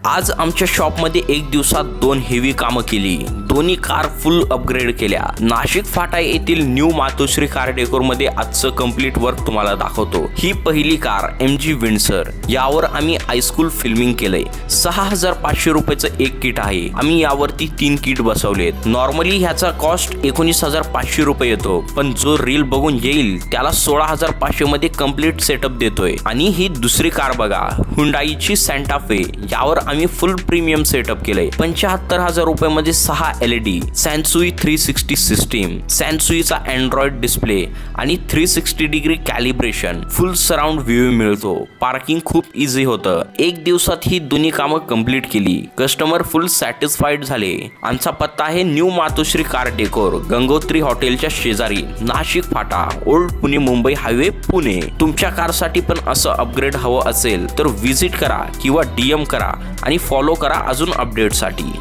आज आमच्या शॉपमध्ये एक दिवसात 2 हेवी कामं केली. दोन्ही कार फुल अपग्रेड केल्या. नाशिक फाटा येथील न्यू मातोश्री कार डेकोर मध्ये आजचं कम्प्लीट वर्क तुम्हाला दाखवतो. ही पहिली कार MG विंडसर. यावर आम्ही हायस्कूल फिल्मिंग केलंय. 6500 रुपयाचं एक किट आहे. आम्ही यावरती 3 किट बसवलेत. नॉर्मली ह्याचा कॉस्ट 19500 रुपये येतो, पण जो रील बघून येईल त्याला 16500 मध्ये कम्प्लीट सेटअप देतोय. आणि ही दुसरी कार बघा, हुंडाईची सँटा फे. यावर आम्ही फुल प्रीमियम सेटअप केलंय. 75000 रुपयामध्ये 6 LED, सॅनसुई 360 सिस्टीम, सॅनसुईचा अँड्रॉइड डिस्प्ले आणि 360 डिग्री कॅलिब्रेशन, फुल सराउंड व्ह्यू मिळतो. पार्किंग खूप इझी होतं. एक दिवसात ही दोन्ही कामं कंप्लीट केली. कस्टमर फुल सॅटिस्फाईड झाले. आमचा पत्ता आहे न्यू मातोश्री कार डेकोर, गंगोत्री हॉटेलच्या शेजारी, नाशिक फाटा, ओल्ड पुणे मुंबई हायवे, पुणे. तुमच्या कारसाठी पण असं अपग्रेड हवं असेल तर व्हिजिट करा किंवा DM करा आणि फॉलो करा अजून अपडेटसाठी.